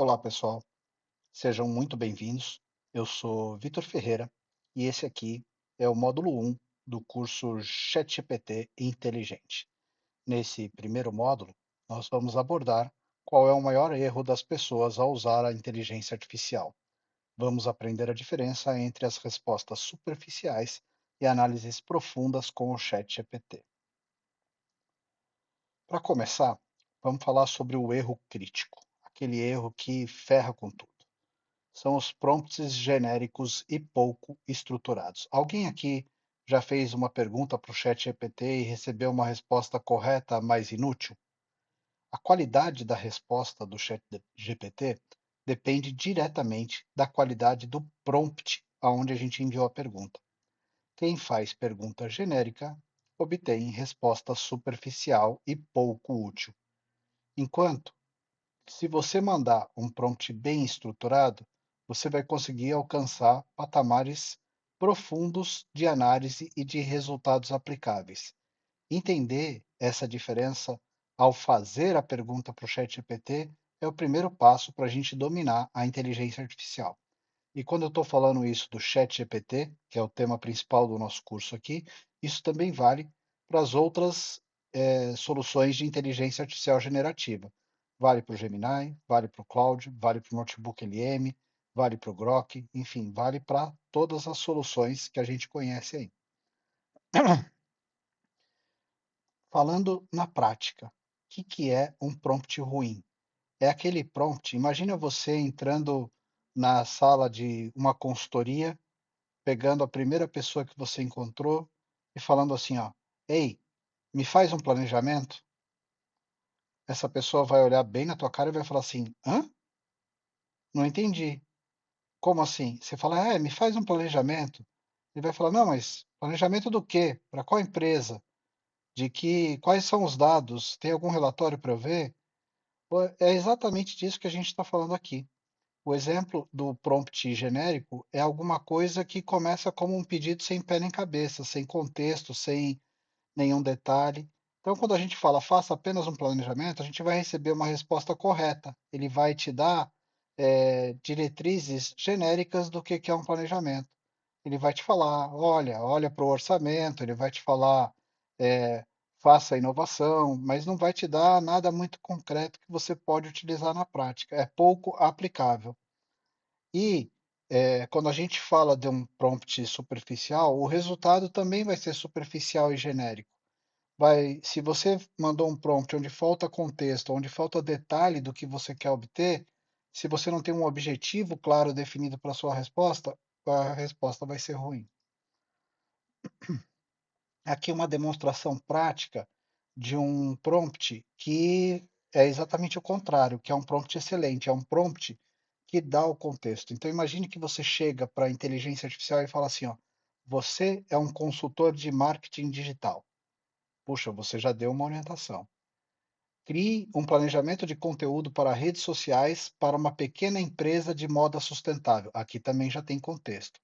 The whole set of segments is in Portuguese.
Olá, pessoal. Sejam muito bem-vindos. Eu sou Vitor Ferreira e esse aqui é o módulo 1 do curso ChatGPT Inteligente. Nesse primeiro módulo, nós vamos abordar qual é o maior erro das pessoas ao usar a inteligência artificial. Vamos aprender a diferença entre as respostas superficiais e análises profundas com o ChatGPT. Para começar, vamos falar sobre o erro crítico, aquele erro que ferra com tudo. São os prompts genéricos e pouco estruturados. Alguém aqui já fez uma pergunta para o ChatGPT e recebeu uma resposta correta, mas inútil? A qualidade da resposta do ChatGPT depende diretamente da qualidade do prompt aonde a gente enviou a pergunta. Quem faz pergunta genérica obtém resposta superficial e pouco útil. Enquanto se você mandar um prompt bem estruturado, você vai conseguir alcançar patamares profundos de análise e de resultados aplicáveis. Entender essa diferença ao fazer a pergunta para o ChatGPT é o primeiro passo para a gente dominar a inteligência artificial. E quando eu estou falando isso do ChatGPT, que é o tema principal do nosso curso aqui, isso também vale para as outras soluções de inteligência artificial generativa. Vale para o Gemini, vale para o Claude, vale para o Notebook LM, vale para o Grok, enfim, vale para todas as soluções que a gente conhece aí. Falando na prática, o que é um prompt ruim? É aquele prompt, imagina você entrando na sala de uma consultoria, pegando a primeira pessoa que você encontrou e falando assim, ó: "Ei, me faz um planejamento?". Essa pessoa vai olhar bem na tua cara e vai falar assim: "Hã? Não entendi. Como assim?". Você fala: Me faz um planejamento". Ele vai falar: "Não, mas planejamento do quê? Para qual empresa? De que quais são os dados? Tem algum relatório para eu ver?". Pô, é exatamente disso que a gente está falando aqui. O exemplo do prompt genérico é alguma coisa que começa como um pedido sem pé nem cabeça, sem contexto, sem nenhum detalhe. Então, quando a gente fala faça apenas um planejamento, a gente vai receber uma resposta correta. Ele vai te dar diretrizes genéricas do que é um planejamento. Ele vai te falar, olha para o orçamento, ele vai te falar, eh, faça inovação, mas não vai te dar nada muito concreto que você pode utilizar na prática. É pouco aplicável. E quando a gente fala de um prompt superficial, o resultado também vai ser superficial e genérico. Se você mandou um prompt onde falta contexto, onde falta detalhe do que você quer obter, se você não tem um objetivo claro definido para a sua resposta, a resposta vai ser ruim. Aqui uma demonstração prática de um prompt que é exatamente o contrário, que é um prompt excelente, é um prompt que dá o contexto. Então imagine que você chega para a inteligência artificial e fala assim, ó: "Você é um consultor de marketing digital". Puxa, você já deu uma orientação. Crie um planejamento de conteúdo para redes sociais para uma pequena empresa de moda sustentável. Aqui também já tem contexto.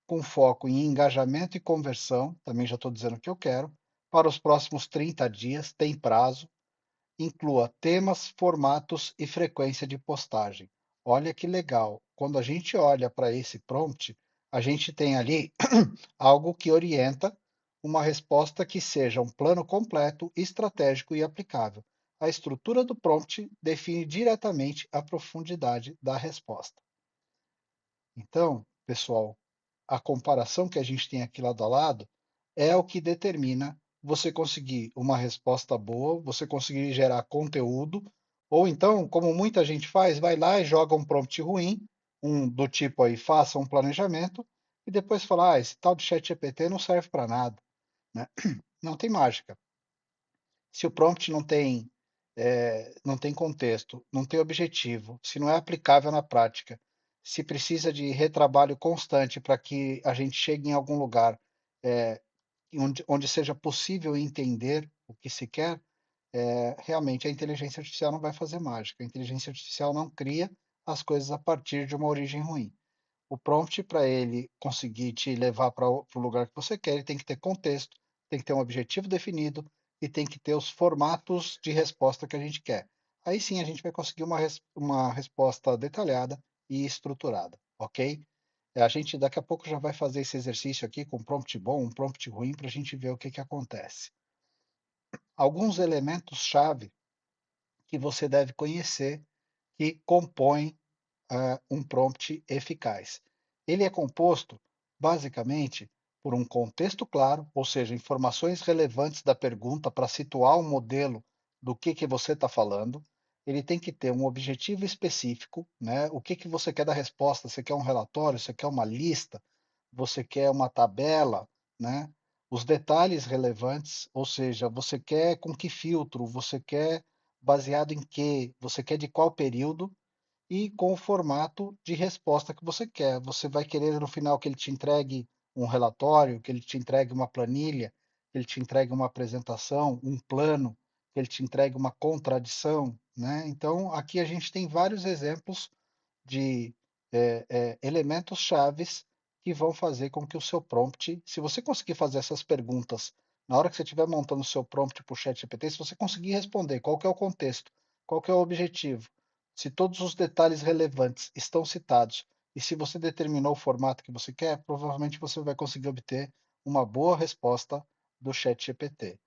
Com foco em engajamento e conversão, também já estou dizendo o que eu quero. Para os próximos 30 dias, tem prazo. Inclua temas, formatos e frequência de postagem. Olha que legal. Quando a gente olha para esse prompt, a gente tem ali algo que orienta uma resposta que seja um plano completo, estratégico e aplicável. A estrutura do prompt define diretamente a profundidade da resposta. Então, pessoal, a comparação que a gente tem aqui lado a lado é o que determina você conseguir uma resposta boa, você conseguir gerar conteúdo, ou então, como muita gente faz, vai lá e joga um prompt ruim, um do tipo aí, faça um planejamento, e depois fala, esse tal de ChatGPT não serve para nada, né? Não tem mágica. Se o prompt não tem contexto, não tem objetivo, se não é aplicável na prática, se precisa de retrabalho constante para que a gente chegue em algum lugar, eh, onde seja possível entender o que se quer, realmente a inteligência artificial não vai fazer mágica. A inteligência artificial não cria as coisas a partir de uma origem ruim. O prompt, para ele conseguir te levar para o lugar que você quer, ele tem que ter contexto, tem que ter um objetivo definido e tem que ter os formatos de resposta que a gente quer. Aí sim a gente vai conseguir uma resposta detalhada e estruturada, ok? A gente daqui a pouco já vai fazer esse exercício aqui com um prompt bom, um prompt ruim, para a gente ver o que que acontece. Alguns elementos-chave que você deve conhecer que compõem um prompt eficaz. Ele é composto, basicamente, por um contexto claro, ou seja, informações relevantes da pergunta para situar o modelo do que você está falando. Ele tem que ter um objetivo específico, né? O que você quer da resposta? Você quer um relatório? Você quer uma lista? Você quer uma tabela, né? Os detalhes relevantes, ou seja, você quer com que filtro? Você quer baseado em quê? Você quer de qual período? E com o formato de resposta que você quer. Você vai querer no final que ele te entregue um relatório, que ele te entregue uma planilha, que ele te entregue uma apresentação, um plano, que ele te entregue uma contradição, né? Então, aqui a gente tem vários exemplos de elementos chaves que vão fazer com que o seu prompt, se você conseguir fazer essas perguntas na hora que você estiver montando o seu prompt para o ChatGPT, se você conseguir responder qual que é o contexto, qual que é o objetivo, se todos os detalhes relevantes estão citados e se você determinou o formato que você quer, provavelmente você vai conseguir obter uma boa resposta do ChatGPT.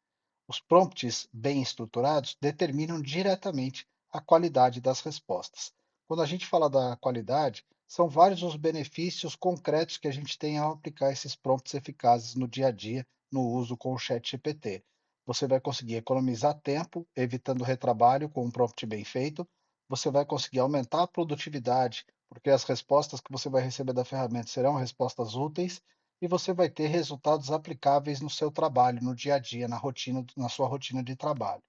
Os prompts bem estruturados determinam diretamente a qualidade das respostas. Quando a gente fala da qualidade, são vários os benefícios concretos que a gente tem ao aplicar esses prompts eficazes no dia a dia, no uso com o ChatGPT. Você vai conseguir economizar tempo, evitando retrabalho com um prompt bem feito. Você vai conseguir aumentar a produtividade, porque as respostas que você vai receber da ferramenta serão respostas úteis e você vai ter resultados aplicáveis no seu trabalho, no dia a dia, na sua rotina de trabalho.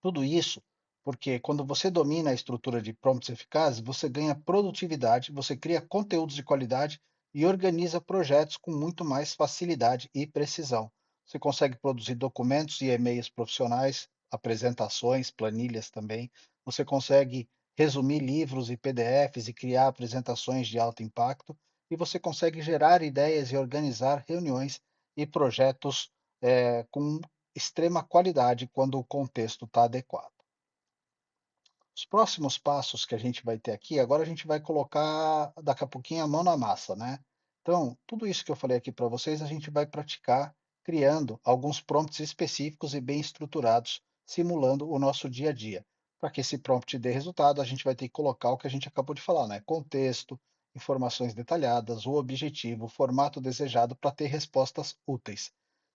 Tudo isso porque quando você domina a estrutura de prompts eficazes, você ganha produtividade, você cria conteúdos de qualidade e organiza projetos com muito mais facilidade e precisão. Você consegue produzir documentos e e-mails profissionais, apresentações, planilhas também. Você consegue resumir livros e PDFs e criar apresentações de alto impacto. E você consegue gerar ideias e organizar reuniões e projetos com extrema qualidade quando o contexto está adequado. Os próximos passos que a gente vai ter aqui, agora a gente vai colocar daqui a pouquinho a mão na massa, né? Então, tudo isso que eu falei aqui para vocês, a gente vai praticar criando alguns prompts específicos e bem estruturados, simulando o nosso dia a dia. Para que esse prompt dê resultado, a gente vai ter que colocar o que a gente acabou de falar, né? Contexto, informações detalhadas, o objetivo, o formato desejado para ter respostas úteis,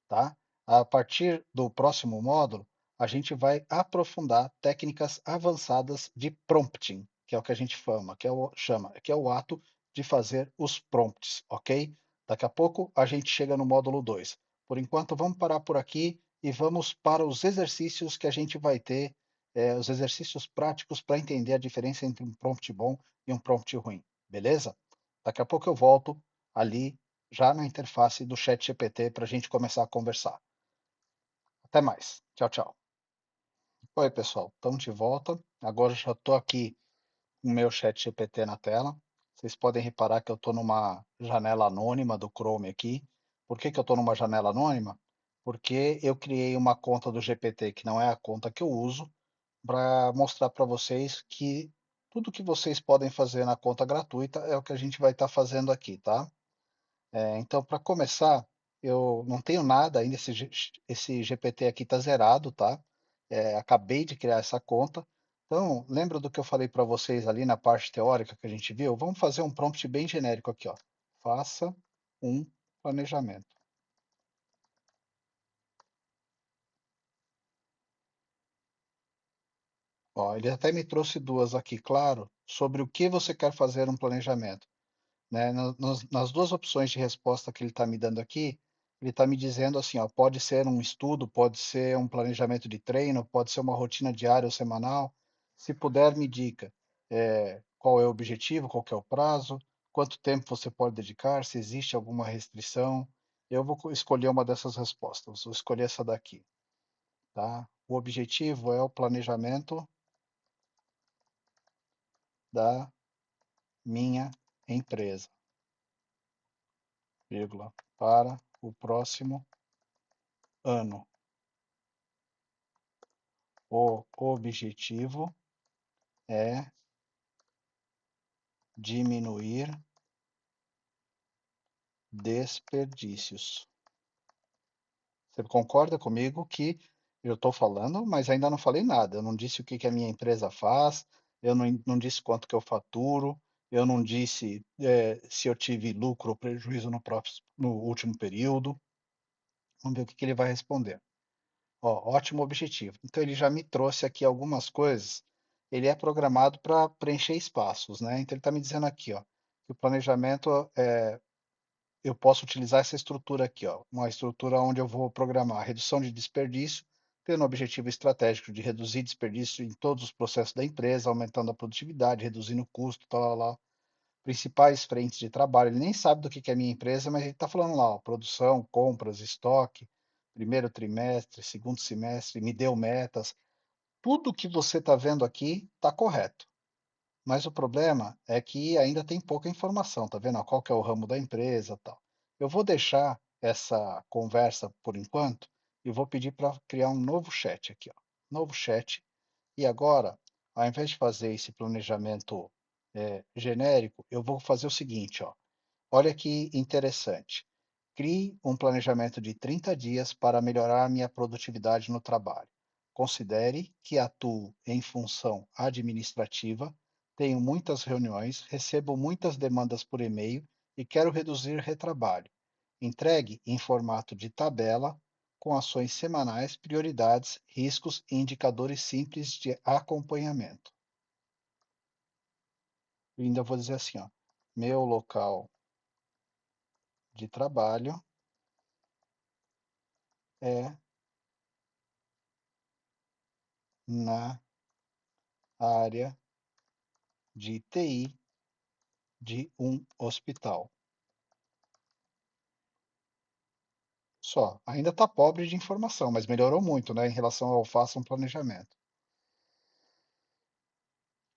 tá? A partir do próximo módulo, a gente vai aprofundar técnicas avançadas de prompting, que é o que a gente que é o ato de fazer os prompts, ok? Daqui a pouco a gente chega no módulo 2. Por enquanto, vamos parar por aqui e vamos para os exercícios que a gente vai ter, os exercícios práticos para entender a diferença entre um prompt bom e um prompt ruim, beleza? Daqui a pouco eu volto ali já na interface do ChatGPT para a gente começar a conversar. Até mais. Tchau, tchau. Oi, pessoal. Estamos de volta. Agora já estou aqui com o meu chat GPT na tela. Vocês podem reparar que eu estou numa janela anônima do Chrome aqui. Por que que eu estou numa janela anônima? Porque eu criei uma conta do GPT que não é a conta que eu uso, para mostrar para vocês que tudo que vocês podem fazer na conta gratuita é o que a gente vai estar fazendo aqui, tá? Então, para começar, eu não tenho nada ainda, esse GPT aqui está zerado, tá? Acabei de criar essa conta. Então, lembra do que eu falei para vocês ali na parte teórica que a gente viu? Vamos fazer um prompt bem genérico aqui, ó. Faça um planejamento. Ó, ele até me trouxe duas aqui, claro, sobre o que você quer fazer um planejamento. Né? Nas duas opções de resposta que ele está me dando aqui, ele está me dizendo assim, ó, pode ser um estudo, pode ser um planejamento de treino, pode ser uma rotina diária ou semanal. Se puder, me diga qual é o objetivo, qual que é o prazo, quanto tempo você pode dedicar, se existe alguma restrição. Eu vou escolher uma dessas respostas, vou escolher essa daqui, tá? O objetivo é o planejamento da minha empresa, vírgula, para o próximo ano. O objetivo é diminuir desperdícios. Você concorda comigo que eu estou falando, mas ainda não falei nada. Eu não disse o que que a minha empresa faz, eu não disse quanto que eu faturo, eu não disse se eu tive lucro ou prejuízo no último período. Vamos ver o que que ele vai responder. Ó, ótimo objetivo. Então ele já me trouxe aqui algumas coisas. Ele é programado para preencher espaços, né? Então ele está me dizendo aqui, ó, que o planejamento eu posso utilizar essa estrutura aqui, ó, uma estrutura onde eu vou programar redução de desperdício, tendo o objetivo estratégico de reduzir desperdício em todos os processos da empresa, aumentando a produtividade, reduzindo o custo, tal, lá, lá. Principais frentes de trabalho. Ele nem sabe do que é a minha empresa, mas ele está falando lá, ó, produção, compras, estoque, primeiro trimestre, segundo semestre, me deu metas. Tudo que você está vendo aqui está correto. Mas o problema é que ainda tem pouca informação, tá vendo? Qual que é o ramo da empresa, tal. Eu vou deixar essa conversa por enquanto e vou pedir para criar um novo chat aqui, ó. Novo chat. E agora, ao invés de fazer esse planejamento genérico, eu vou fazer o seguinte, ó. Olha que interessante. Crie um planejamento de 30 dias para melhorar minha produtividade no trabalho. Considere que atuo em função administrativa, tenho muitas reuniões, recebo muitas demandas por e-mail e quero reduzir retrabalho. Entregue em formato de tabela, com ações semanais, prioridades, riscos e indicadores simples de acompanhamento. E ainda vou dizer assim, ó, meu local de trabalho é na área de TI de um hospital. Só. Ainda está pobre de informação, mas melhorou muito, né, em relação ao faça um planejamento.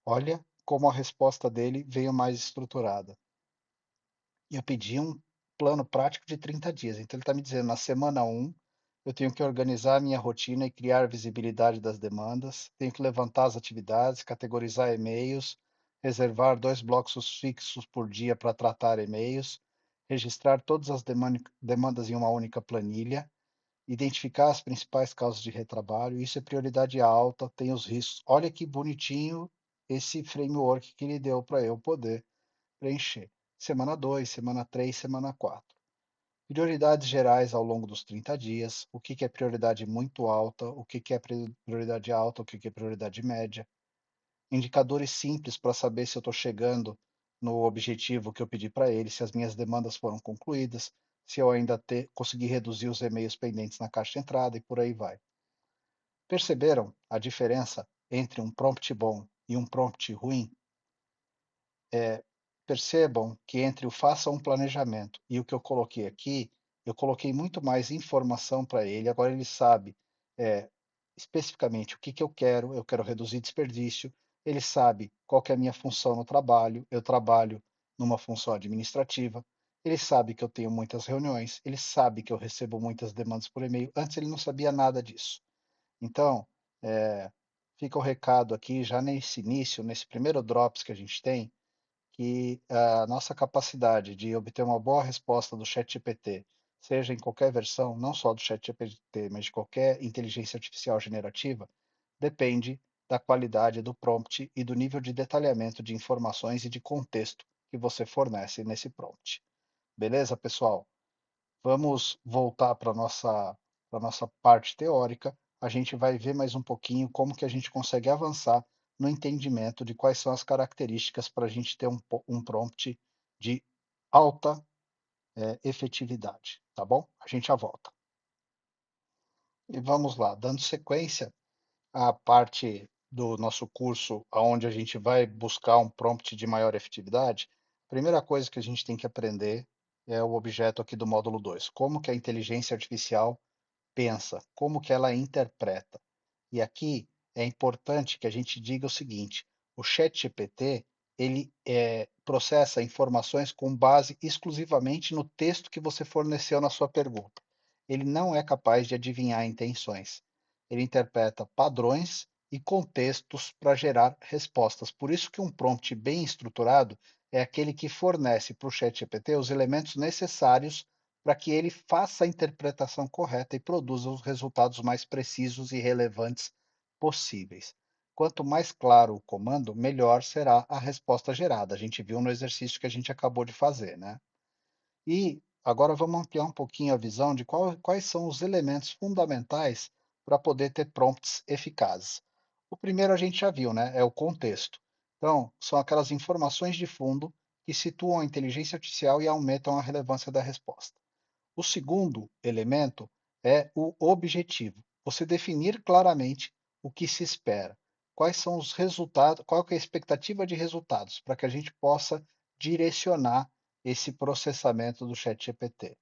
Olha como a resposta dele veio mais estruturada. Eu pedi um plano prático de 30 dias. Então ele está me dizendo, na semana 1, eu tenho que organizar a minha rotina e criar visibilidade das demandas, tenho que levantar as atividades, categorizar e-mails, reservar 2 blocos fixos por dia para tratar e-mails, registrar todas as demandas em uma única planilha, identificar as principais causas de retrabalho, isso é prioridade alta, tem os riscos. Olha que bonitinho esse framework que ele deu para eu poder preencher. Semana 2, semana 3, semana 4. Prioridades gerais ao longo dos 30 dias, o que que é prioridade muito alta, o que que é prioridade alta, o que que é prioridade média. Indicadores simples para saber se eu estou chegando no objetivo que eu pedi para ele, se as minhas demandas foram concluídas, se eu ainda consegui reduzir os e-mails pendentes na caixa de entrada e por aí vai. Perceberam a diferença entre um prompt bom e um prompt ruim? Percebam que entre o faça um planejamento e o que eu coloquei aqui, eu coloquei muito mais informação para ele. Agora ele sabe eh, especificamente o que que eu quero reduzir desperdício. Ele sabe qual que é a minha função no trabalho, eu trabalho numa função administrativa. Ele sabe que eu tenho muitas reuniões, ele sabe que eu recebo muitas demandas por e-mail. Antes ele não sabia nada disso. Então, eh, fica o recado aqui, já nesse início, nesse primeiro Drops que a gente tem, que a nossa capacidade de obter uma boa resposta do ChatGPT, seja em qualquer versão, não só do ChatGPT, mas de qualquer inteligência artificial generativa, depende da qualidade do prompt e do nível de detalhamento de informações e de contexto que você fornece nesse prompt. Beleza, pessoal? Vamos voltar para nossa parte teórica. A gente vai ver mais um pouquinho como que a gente consegue avançar no entendimento de quais são as características para a gente ter um prompt de alta efetividade, tá bom? A gente já volta. E vamos lá, dando sequência à parte do nosso curso onde a gente vai buscar um prompt de maior efetividade, a primeira coisa que a gente tem que aprender é o objeto aqui do módulo 2, como que a inteligência artificial pensa, como que ela interpreta. E aqui é importante que a gente diga o seguinte: o ChatGPT ele processa informações com base exclusivamente no texto que você forneceu na sua pergunta. Ele não é capaz de adivinhar intenções. ele interpreta padrões e contextos para gerar respostas. Por isso que um prompt bem estruturado é aquele que fornece para o ChatGPT os elementos necessários para que ele faça a interpretação correta e produza os resultados mais precisos e relevantes possíveis. Quanto mais claro o comando, melhor será a resposta gerada. A gente viu no exercício que a gente acabou de fazer, né? E agora vamos ampliar um pouquinho a visão de quais são os elementos fundamentais para poder ter prompts eficazes. O primeiro a gente já viu, né? É o contexto. Então, são aquelas informações de fundo que situam a inteligência artificial e aumentam a relevância da resposta. O segundo elemento é o objetivo. Você definir claramente o que se espera, quais são os resultados, qual que é a expectativa de resultados, para que a gente possa direcionar esse processamento do ChatGPT.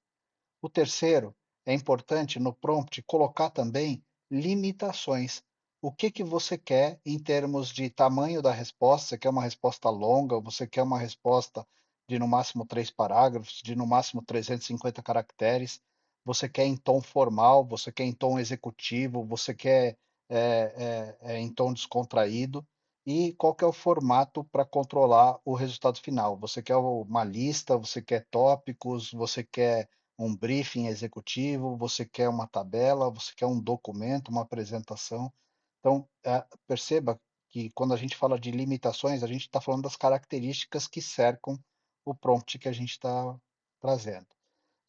O terceiro, é importante no prompt colocar também limitações. O que que você quer em termos de tamanho da resposta? Você quer uma resposta longa? Você quer uma resposta de no máximo 3 parágrafos, de no máximo 350 caracteres? Você quer em tom formal? Você quer em tom executivo? Você quer em tom descontraído? E qual que é o formato para controlar o resultado final? Você quer uma lista? Você quer tópicos? Você quer um briefing executivo, você quer uma tabela, você quer um documento, uma apresentação. Então, perceba que quando a gente fala de limitações, a gente está falando das características que cercam o prompt que a gente está trazendo.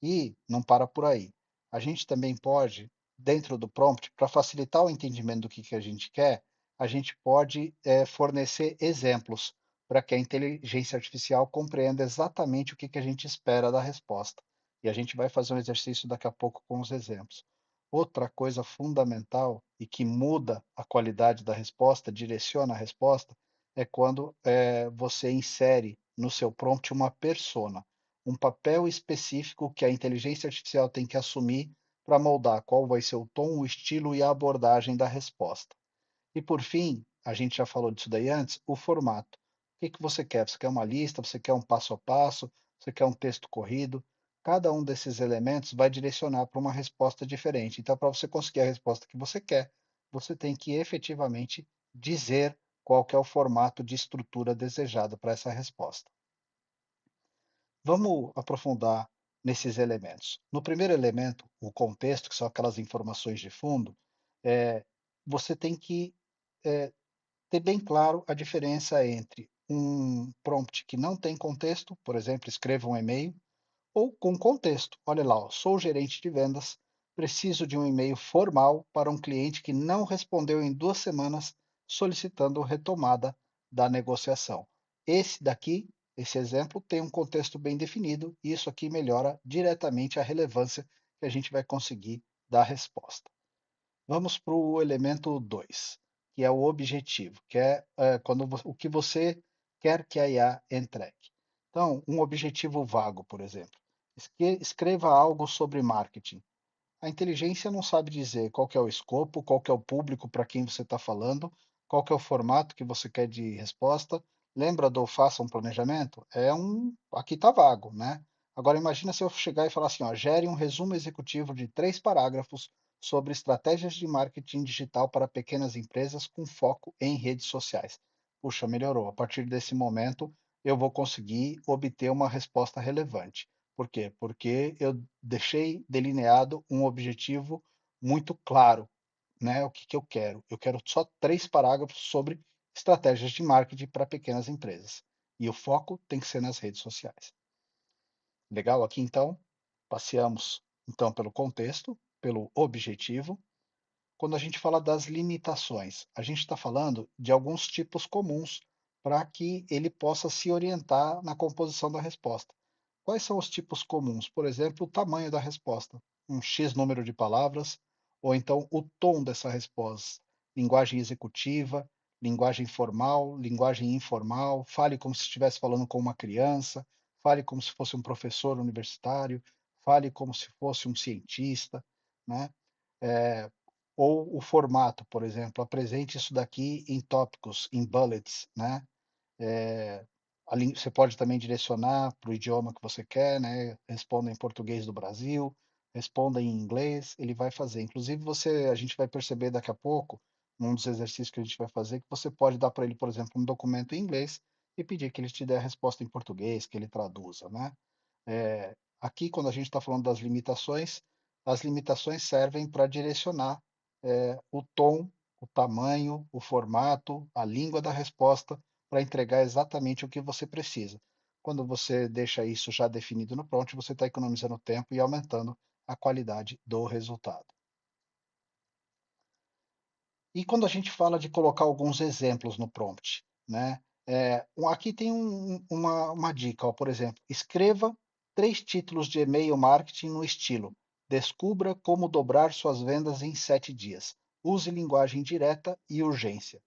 E não para por aí. A gente também pode, dentro do prompt, para facilitar o entendimento do que a gente quer, a gente pode fornecer exemplos para que a inteligência artificial compreenda exatamente o que a gente espera da resposta. E a gente vai fazer um exercício daqui a pouco com os exemplos. Outra coisa fundamental e que muda a qualidade da resposta, direciona a resposta, é quando você insere no seu prompt uma persona, um papel específico que a inteligência artificial tem que assumir para moldar qual vai ser o tom, o estilo e a abordagem da resposta. E por fim, a gente já falou disso daí antes, o formato. O que que você quer? Você quer uma lista? Você quer um passo a passo? Você quer um texto corrido? Cada um desses elementos vai direcionar para uma resposta diferente. Então, para você conseguir a resposta que você quer, você tem que efetivamente dizer qual que é o formato de estrutura desejado para essa resposta. Vamos aprofundar nesses elementos. No primeiro elemento, o contexto, que são aquelas informações de fundo, você tem que ter bem claro a diferença entre um prompt que não tem contexto, por exemplo, escreva um e-mail, ou com contexto. Olha lá, ó, sou gerente de vendas, preciso de um e-mail formal para um cliente que não respondeu em 2 semanas solicitando retomada da negociação. Esse daqui, esse exemplo, tem um contexto bem definido e isso aqui melhora diretamente a relevância que a gente vai conseguir dar resposta. Vamos para o elemento 2, que é o objetivo, que é o que você quer que a IA entregue. Então, um objetivo vago, por exemplo. Escreva algo sobre marketing. A inteligência não sabe dizer qual que é o escopo, qual que é o público para quem você está falando, qual que é o formato que você quer de resposta. Lembra do faça um planejamento? Aqui está vago, né? Agora imagina se eu chegar e falar assim, ó, gere um resumo executivo de 3 parágrafos sobre estratégias de marketing digital para pequenas empresas com foco em redes sociais. Puxa, melhorou. A partir desse momento, eu vou conseguir obter uma resposta relevante. Por quê? Porque eu deixei delineado um objetivo muito claro, né? O que que eu quero? Eu quero só 3 parágrafos sobre estratégias de marketing para pequenas empresas. E o foco tem que ser nas redes sociais. Legal? Aqui então, passeamos então pelo contexto, pelo objetivo. Quando a gente fala das limitações, a gente está falando de alguns tipos comuns para que ele possa se orientar na composição da resposta. Quais são os tipos comuns? Por exemplo, o tamanho da resposta, um X número de palavras, ou então o tom dessa resposta, linguagem executiva, linguagem formal, linguagem informal, fale como se estivesse falando com uma criança, fale como se fosse um professor universitário, fale como se fosse um cientista, né? É, ou o formato, por exemplo, apresente isso daqui em tópicos, em bullets, né? É, você pode também direcionar para o idioma que você quer, né? Responda em português do Brasil, responda em inglês, ele vai fazer. Inclusive, a gente vai perceber daqui a pouco, num dos exercícios que a gente vai fazer, que você pode dar para ele, por exemplo, um documento em inglês e pedir que ele te dê a resposta em português, que ele traduza, né? Aqui, quando a gente está falando das limitações, as limitações servem para direcionar o tom, o tamanho, o formato, a língua da resposta para entregar exatamente o que você precisa. Quando você deixa isso já definido no prompt, você está economizando tempo e aumentando a qualidade do resultado. E quando a gente fala de colocar alguns exemplos no prompt, né? Aqui tem uma dica, ó, por exemplo, escreva 3 títulos de e-mail marketing no estilo: descubra como dobrar suas vendas em 7 dias. Use linguagem direta e urgência.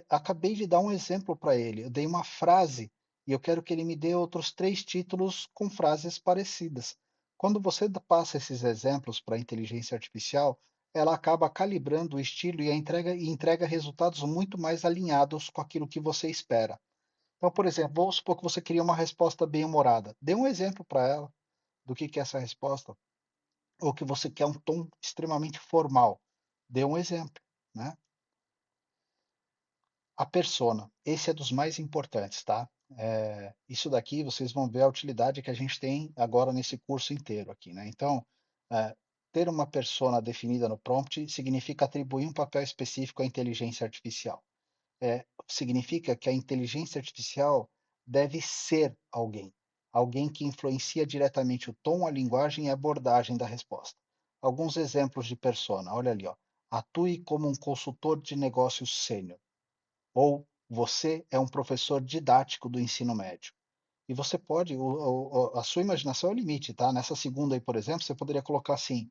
Acabei de dar um exemplo para ele. Eu dei uma frase e eu quero que ele me dê outros 3 títulos com frases parecidas. Quando você passa esses exemplos para a inteligência artificial, ela acaba calibrando o estilo e entrega resultados muito mais alinhados com aquilo que você espera. Então, por exemplo, vamos supor que você queria uma resposta bem-humorada. Dê um exemplo para ela do que é essa resposta. Ou que você quer um tom extremamente formal. Dê um exemplo, né? A persona, esse é dos mais importantes, tá? Isso daqui vocês vão ver a utilidade que a gente tem agora nesse curso inteiro aqui, né? Então, é, ter uma persona definida no prompt significa atribuir um papel específico à inteligência artificial. Significa que a inteligência artificial deve ser alguém, alguém que influencia diretamente o tom, a linguagem e a abordagem da resposta. Alguns exemplos de persona, olha ali, ó. Atue como um consultor de negócios sênior ou você é um professor didático do ensino médio. E você pode, a sua imaginação é o limite, tá? Nessa segunda aí, por exemplo, você poderia colocar assim,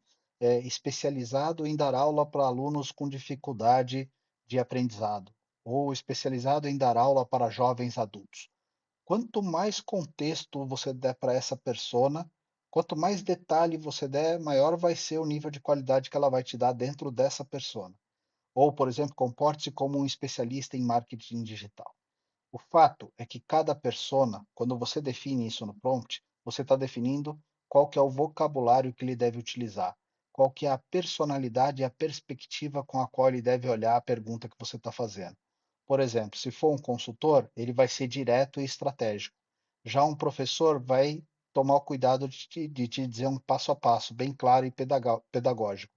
especializado em dar aula para alunos com dificuldade de aprendizado, ou especializado em dar aula para jovens adultos. Quanto mais contexto você der para essa persona, quanto mais detalhe você der, maior vai ser o nível de qualidade que ela vai te dar dentro dessa persona. Ou, por exemplo, comporte-se como um especialista em marketing digital. O fato é que cada persona, quando você define isso no prompt, você está definindo qual que é o vocabulário que ele deve utilizar, qual que é a personalidade e a perspectiva com a qual ele deve olhar a pergunta que você está fazendo. Por exemplo, se for um consultor, ele vai ser direto e estratégico. Já um professor vai tomar o cuidado de te dizer um passo a passo, bem claro e pedagógico.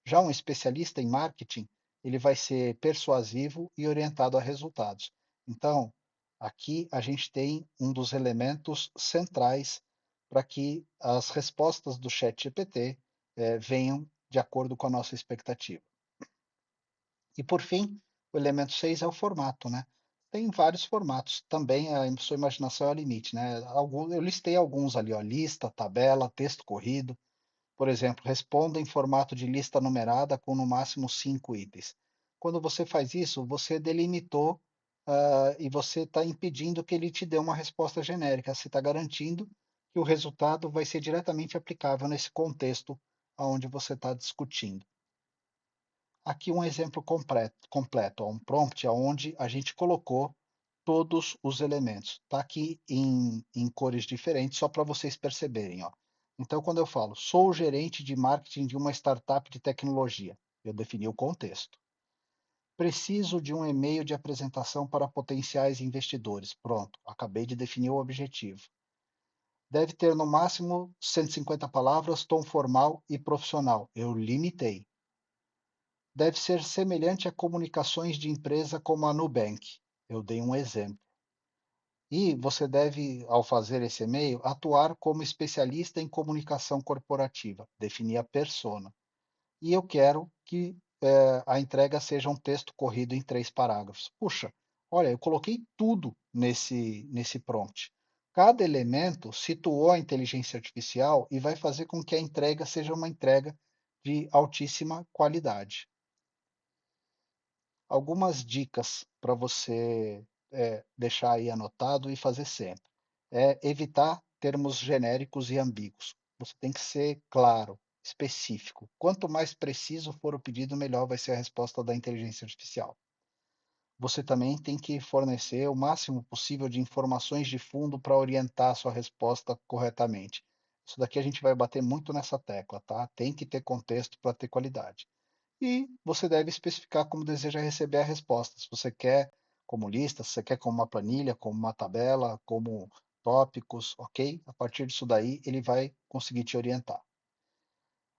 Já um especialista em marketing, ele vai ser persuasivo e orientado a resultados. Então, aqui a gente tem um dos elementos centrais para que as respostas do ChatGPT venham de acordo com a nossa expectativa. E por fim, o elemento 6 é o formato, né? Tem vários formatos, também a sua imaginação é o limite, né? Eu listei alguns ali, ó, lista, tabela, texto corrido. Por exemplo, responda em formato de lista numerada com no máximo 5 itens. Quando você faz isso, você delimitou, e você está impedindo que ele te dê uma resposta genérica. Você está garantindo que o resultado vai ser diretamente aplicável nesse contexto onde você está discutindo. Aqui um exemplo completo, um prompt onde a gente colocou todos os elementos. Está aqui em cores diferentes, só para vocês perceberem. Ó. Então, quando eu falo, sou o gerente de marketing de uma startup de tecnologia, eu defini o contexto. Preciso de um e-mail de apresentação para potenciais investidores. Pronto, acabei de definir o objetivo. Deve ter no máximo 150 palavras, tom formal e profissional. Eu limitei. Deve ser semelhante a comunicações de empresa como a Nubank. Eu dei um exemplo. E você deve, ao fazer esse e-mail, atuar como especialista em comunicação corporativa, definir a persona. E eu quero que a entrega seja um texto corrido em 3 parágrafos. Puxa, olha, eu coloquei tudo nesse prompt. Cada elemento situou a inteligência artificial e vai fazer com que a entrega seja uma entrega de altíssima qualidade. Algumas dicas para você deixar aí anotado e fazer sempre. Evitar termos genéricos e ambíguos. Você tem que ser claro, específico. Quanto mais preciso for o pedido, melhor vai ser a resposta da inteligência artificial. Você também tem que fornecer o máximo possível de informações de fundo para orientar a sua resposta corretamente. Isso daqui a gente vai bater muito nessa tecla, tá? Tem que ter contexto para ter qualidade. E você deve especificar como deseja receber a resposta. Se você quer como lista, se você quer como uma planilha, como uma tabela, como tópicos, ok? A partir disso daí, ele vai conseguir te orientar.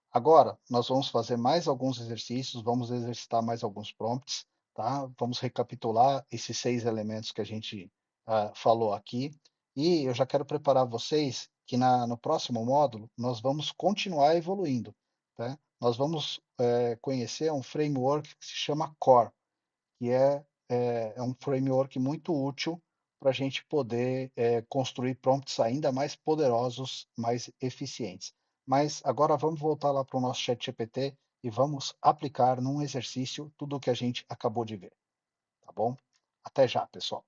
Agora, nós vamos fazer mais alguns exercícios, vamos exercitar mais alguns prompts, tá? Vamos recapitular esses 6 elementos que a gente falou aqui. E eu já quero preparar vocês que no próximo módulo nós vamos continuar evoluindo, tá? Nós vamos conhecer um framework que se chama Core, que é um framework muito útil para a gente poder construir prompts ainda mais poderosos, mais eficientes. Mas agora vamos voltar lá para o nosso chat GPT e vamos aplicar num exercício tudo o que a gente acabou de ver, tá bom? Até já, pessoal.